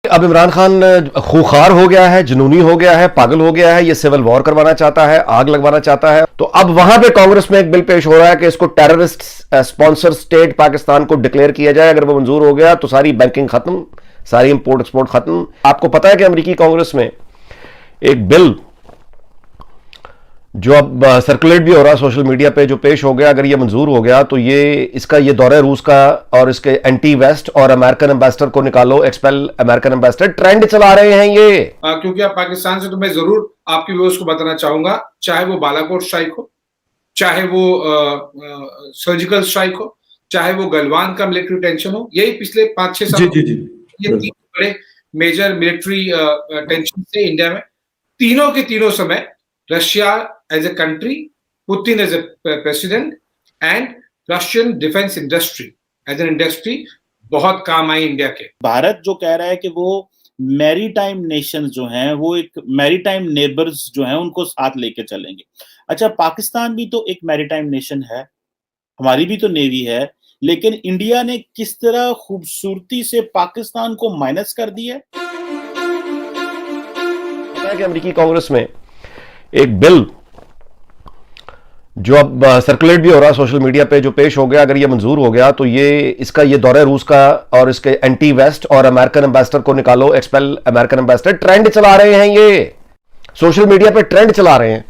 अब इमरान खान खूंखार हो गया है, जुनूनी हो गया है, पागल हो गया है, ये सिविल वॉर करवाना चाहता है, आग लगवाना चाहता है। तो अब वहां पे कांग्रेस में एक बिल पेश हो रहा है कि इसको टेररिस्ट स्पॉन्सर स्टेट पाकिस्तान को डिक्लेयर किया जाए। अगर वो मंजूर हो गया तो सारी बैंकिंग खत्म, सारी इंपोर्ट एक्सपोर्ट खत्म। आपको पता है कि अमेरिकी कांग्रेस में एक बिल जो अब सर्कुलेट भी हो रहा है सोशल मीडिया पे, जो पेश हो गया, अगर ये मंजूर हो गया तो ये दौरे रूस का और इसके एंटी वेस्ट और अमेरिकन एम्बेसडर को निकालो, एक्सपेल अमेरिकन एम्बेसडर, ट्रेंड चला रहे हैं ये। क्योंकि आप पाकिस्तान से, तो मैं जरूर आपकी व्यूअर्स को बताना चाहूंगा, चाहे वो बालाकोट स्ट्राइक हो, चाहे वो सर्जिकल स्ट्राइक हो, चाहे वो गलवान का मिलिट्री टेंशन हो, यही पिछले 5-6 साल ये 3 बड़े मेजर मिलिट्री टेंशन थे इंडिया में। तीनों के तीनों समय Russia as a country, Putin as a president and Russian defence industry as an industry बहुत काम आई इंडिया के। भारत जो कह रहा है कि वो मैरीटाइम नेशन जो हैं, वो एक मैरीटाइम नेबर्स जो हैं उनको साथ लेके चलेंगे। अच्छा, पाकिस्तान भी तो एक मैरीटाइम नेशन है, हमारी भी तो नेवी है, लेकिन इंडिया ने किस तरह खूबसूरती से पाकिस्तान को माइनस कर दिया है। पता है कि अमेरिकी कांग्रेस में एक बिल जो अब सर्कुलेट भी हो रहा है सोशल मीडिया पे, जो पेश हो गया, अगर ये मंजूर हो गया तो ये दौरे रूस का और इसके एंटी वेस्ट और अमेरिकन एम्बेसडर को निकालो, एक्सपेल अमेरिकन एम्बेसडर, ट्रेंड चला रहे हैं ये सोशल मीडिया पे, ट्रेंड चला रहे हैं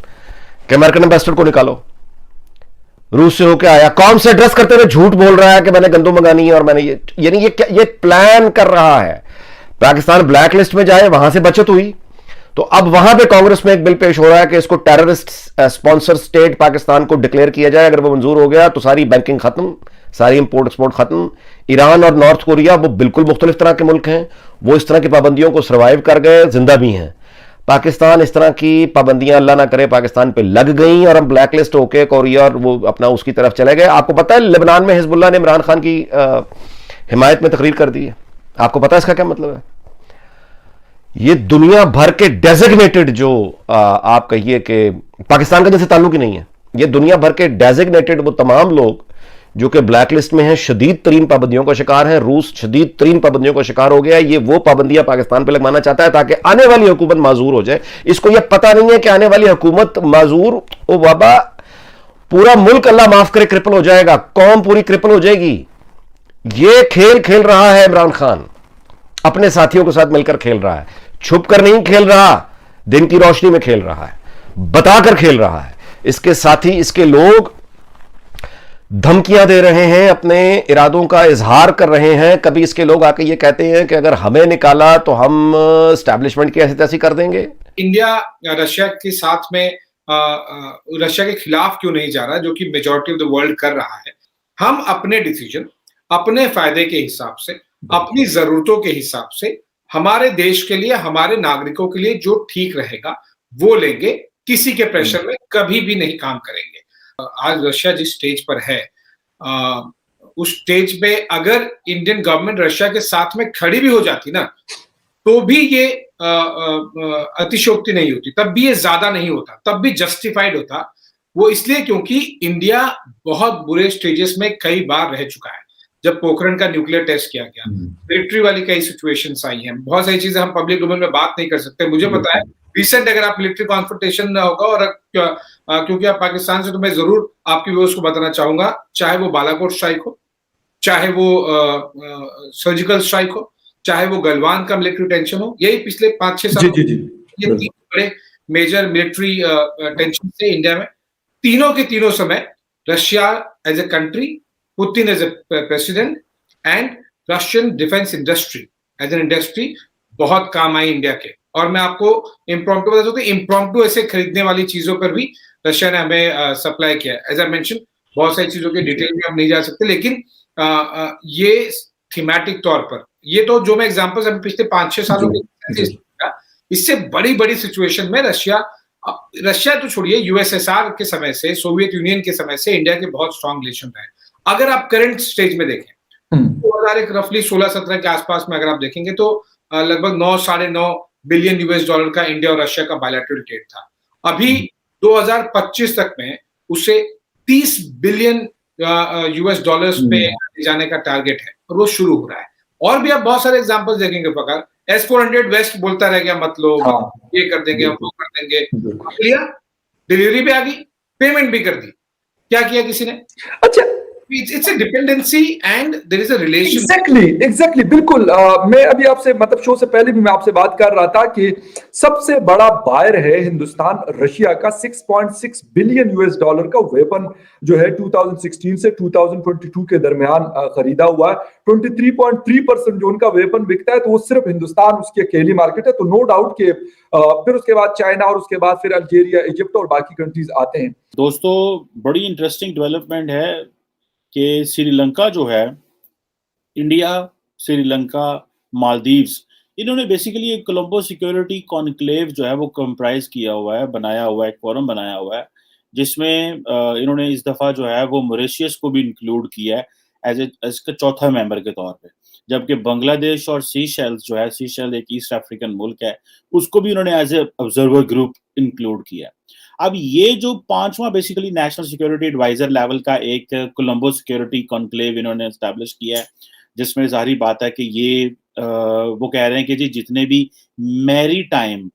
कि अमेरिकन एम्बेसडर को निकालो। रूस से होकर आया, कौन से ड्रेस करते हुए झूठ बोल रहा है कि मैंने गंदम मंगानी है और मैंने ये प्लान कर रहा है। पाकिस्तान ब्लैक लिस्ट में जाए, वहां से बचत हुई। तो अब वहां पे कांग्रेस में एक बिल पेश हो रहा है कि इसको टेररिस्ट स्पॉन्सर स्टेट पाकिस्तान को डिक्लेयर किया जाए। अगर वो मंजूर हो गया तो सारी बैंकिंग खत्म, सारी इंपोर्ट एक्सपोर्ट खत्म। ईरान और नॉर्थ कोरिया वो बिल्कुल मुख्तलिफ तरह के मुल्क हैं, वो इस तरह की पाबंदियों को सर्वाइव कर गए, जिंदा भी हैं। पाकिस्तान इस तरह की पाबंदियां अल्लाह ना करे पाकिस्तान पे लग गई और हम ब्लैक लिस्ट होके कोरिया और वो अपना उसकी तरफ चले गए। आपको पता है लेबनान में हिजबुल्लाह ने इमरान खान की हिमायत में तकरीर कर दी है। आपको पता है इसका क्या मतलब है? ये दुनिया भर के डेजिग्नेटेड जो आप कहिए कि पाकिस्तान का जैसे ताल्लुक ही नहीं है, ये दुनिया भर के डेजिग्नेटेड वो तमाम लोग जो कि ब्लैक लिस्ट में हैं, शदीद तरीन पाबंदियों का शिकार हैं। रूस शदीद तरीन पाबंदियों का शिकार हो गया है। ये वो पाबंदियां पाकिस्तान पर लगवाना चाहता है ताकि आने वाली हुकूमत माजूर हो जाए। इसको यह पता नहीं है कि आने वाली हुकूमत माजूर, ओ बाबा, पूरा मुल्क अल्लाह माफ करे क्रिपल हो जाएगा, कौम पूरी क्रिपल हो जाएगी। ये खेल खेल रहा है इमरान खान, अपने साथियों के साथ मिलकर खेल रहा है। छुप कर नहीं खेल रहा, दिन की रोशनी में खेल रहा है, बताकर खेल रहा है। इसके साथी, इसके लोग धमकियां दे रहे हैं, अपने इरादों का इजहार कर रहे हैं। कभी इसके लोग आके ये कहते हैं कि अगर हमें निकाला तो हम एस्टैब्लिशमेंट की ऐसी तैसी कर देंगे। इंडिया रशिया के साथ में रशिया के खिलाफ क्यों नहीं जा रहा, जो कि मेजॉरिटी ऑफ द वर्ल्ड कर रहा है। हम अपने डिसीजन, अपने फायदे के हिसाब से, अपनी जरूरतों के हिसाब से, हमारे देश के लिए, हमारे नागरिकों के लिए जो ठीक रहेगा वो लेंगे। किसी के प्रेशर में कभी भी नहीं काम करेंगे। आज रशिया जिस स्टेज पर है, उस स्टेज पे अगर इंडियन गवर्नमेंट रशिया के साथ में खड़ी भी हो जाती ना, तो भी ये अतिशयोक्ति नहीं होती, तब भी ये ज्यादा नहीं होता, तब भी जस्टिफाइड होता। वो इसलिए क्योंकि इंडिया बहुत बुरे स्टेजेस में कई बार रह चुका है। जब पोखरण का न्यूक्लियर टेस्ट किया गया, मिलिट्री वाली कई सिचुएशंस आई हैं, बहुत सारी चीजें हम पब्लिक डोमेन में बात नहीं कर सकते। मुझे पता है रिसेंट अगर आप मिलिट्री कॉन्फ्रंटेशन होगा, और क्योंकि आप पाकिस्तान से, तो मैं जरूर आपकी व्यूअर्स को बताना चाहूंगा, चाहे वो बालाकोट स्ट्राइक हो, चाहे वो सर्जिकल स्ट्राइक हो, चाहे वो गलवान का मिलिट्री टेंशन हो, यही पिछले 5-6 साल ये 3 बड़े मेजर मिलिट्री टेंशन थे इंडिया में। तीनों के तीनों समय Russia as a country, Putin as a president and Russian defence industry as an industry बहुत काम आई इंडिया के। और मैं आपको इम्प्रॉम्प्टू बता दूं कि इम्प्रॉम्प्टू ऐसे खरीदने वाली चीजों पर भी रशिया ने हमें सप्लाई किया है। एज आई मेंशन, बहुत सारी चीजों के डिटेल में हम नहीं जा सकते, लेकिन ये थीमेटिक तौर पर, ये तो जो मैं एग्जांपल्स अभी पिछले 5-6 सालों के, इससे बड़ी बड़ी सिचुएशन में रशिया तो छोड़िए, यूएसएसआर के समय से, सोवियत यूनियन के समय से इंडिया के बहुत स्ट्रॉन्ग रिलेशन रहे। अगर आप करंट स्टेज में देखें, 2001 रफली 16-17 के आसपास में अगर आप देखेंगे तो लगभग 9-9.5 बिलियन यूएस डॉलर का इंडिया और रशिया का बायलैटरल ट्रेड था। अभी 2025 तक में उसे 30 बिलियन यूएस डॉलर्स पे जाने का टारगेट है, और वो शुरू हो रहा है। और भी आप बहुत सारे एग्जांपल्स देखेंगे फकर, S-400 वेस्ट बोलता रह गया मत लो, ये कर देंगे, हम वो कर देंगे, लिया, डिलीवरी भी आ गई, पेमेंट भी कर दी, क्या किया किसी ने? अच्छा, It's a dependency and there is a relation. Exactly, बिल्कुल। मैं अभी आपसे मतलब शो से पहले भी मैं आपसे बात कर रहा था कि सबसे बड़ा बायर है हिंदुस्तान रशिया का। 6.6 बिलियन यूएस डॉलर का वेपन जो है 2016 से 2022 के दरमियान खरीदा हुआ है। 23.3% जो उनका वेपन बिकता है तो वो सिर्फ हिंदुस्तान उसकी अकेली मार्केट है। तो नो डाउट कि फिर उसके बाद चाइना और उसके बाद फिर अल्जीरिया, इजिप्ट और बाकी कंट्रीज आते हैं। दोस्तों, बड़ी इंटरेस्टिंग डेवलपमेंट है कि श्रीलंका जो है, इंडिया, श्रीलंका, मालदीव्स, इन्होंने बेसिकली एक कोलंबो सिक्योरिटी कॉन्क्लेव जो है वो कंप्राइज किया हुआ है, बनाया हुआ है, एक फोरम बनाया हुआ है, जिसमें इन्होंने इस दफा जो है वो मॉरिशस को भी इंक्लूड किया है एज का चौथा मेंबर के तौर पे, जबकि बांग्लादेश और सीशेल्स जो है, सीशेल एक ईस्ट अफ्रीकन मुल्क है, उसको भी इन्होंने as a observer group include किया है। अब ये जो पांचवा basically national security adviser level का एक कोलंबो सिक्योरिटी कॉन्क्लेव इन्होंने एस्टैब्लिश किया है, जिसमें जाहिर बात है कि ये वो कह रहे हैं कि जी जितने भी मैरी टाइम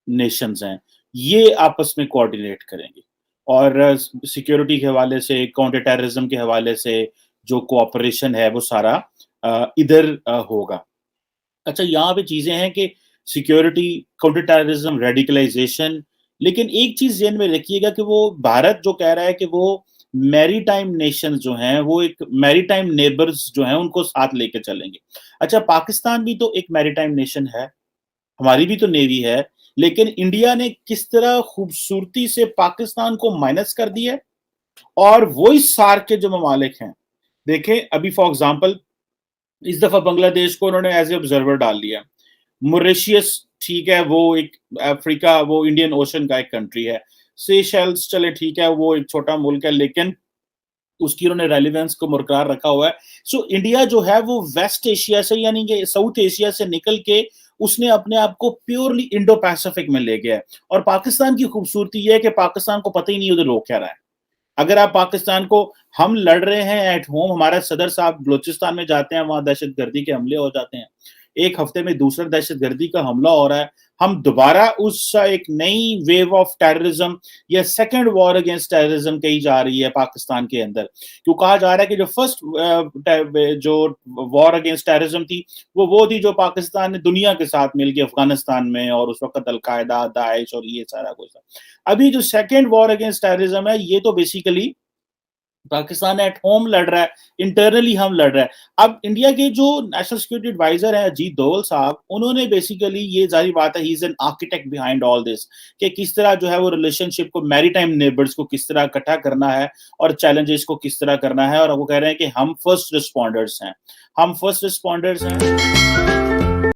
नेशंस हैं ये आपस में कोऑर्डिनेट करेंगे और सिक्योरिटी के हवाले से, काउंटर टेररिज्म के हवाले से जो कोऑपरेशन है वो सारा इधर होगा। अच्छा, यहाँ पे चीजें हैं कि सिक्योरिटी, काउंटर टेररिज्म, रेडिकलाइजेशन, लेकिन एक चीज ध्यान में रखिएगा कि वो भारत जो कह रहा है कि वो मैरीटाइम नेशंस जो हैं वो एक मैरीटाइम नेबर्स जो हैं उनको साथ लेके चलेंगे। अच्छा, पाकिस्तान भी तो एक मैरीटाइम नेशन है, हमारी भी तो नेवी है, लेकिन इंडिया ने किस तरह खूबसूरती से पाकिस्तान को माइनस कर दिया और वही सार्क के जो ममालिक हैं, देखें अभी फॉर एग्जांपल इस दफा बांग्लादेश को उन्होंने एज ए ऑब्जर्वर डाल लिया। मॉरिशस ठीक है, वो एक अफ्रीका, वो इंडियन ओशन का एक कंट्री है। सेशेल्स चले ठीक है, वो एक छोटा मुल्क है, लेकिन उसकी उन्होंने रेलिवेंस को बरकरार रखा हुआ है। सो इंडिया जो है वो वेस्ट एशिया से, यानी कि साउथ एशिया से निकल के उसने अपने आप को प्योरली इंडो पैसिफिक में ले गया है। और पाकिस्तान की खूबसूरती यह है कि पाकिस्तान को पता ही नहीं उधर हो क्या रहा है। अगर आप पाकिस्तान को, हम लड़ रहे हैं एट होम, हमारे सदर साहब बलूचिस्तान में जाते हैं, वहां दहशतगर्दी के हमले हो जाते हैं, एक हफ्ते में दूसरा दहशतगर्दी का हमला हो रहा है, हम दोबारा उस एक नई वेव ऑफ टेररिज्म या सेकंड वॉर अगेंस्ट टेररिज्म कही जा रही है पाकिस्तान के अंदर। क्यों कहा जा रहा है कि जो फर्स्ट जो वॉर अगेंस्ट टेररिज्म थी वो थी जो पाकिस्तान ने दुनिया के साथ मिलकर अफगानिस्तान में, और उस वक्त अलकायदा, दाइश और ये सारा कुछ। अभी जो सेकंड वॉर अगेंस्ट टेररिज्म है ये तो बेसिकली पाकिस्तान एट होम लड़ रहा है, इंटरनली हम लड़ रहे हैं। अब इंडिया के जो नेशनल सिक्योरिटी एडवाइजर है अजीत डोवल साहब, उन्होंने बेसिकली, ये जारी बात है, he is an architect behind all this, कि किस तरह जो है वो रिलेशनशिप को, मैरीटाइम नेबर्स को किस तरह इकट्ठा करना है और चैलेंजेस को किस तरह करना है। और वो कह रहे हैं कि हम फर्स्ट रिस्पॉन्डर्स हैं, हम फर्स्ट रिस्पॉन्डर्स हैं।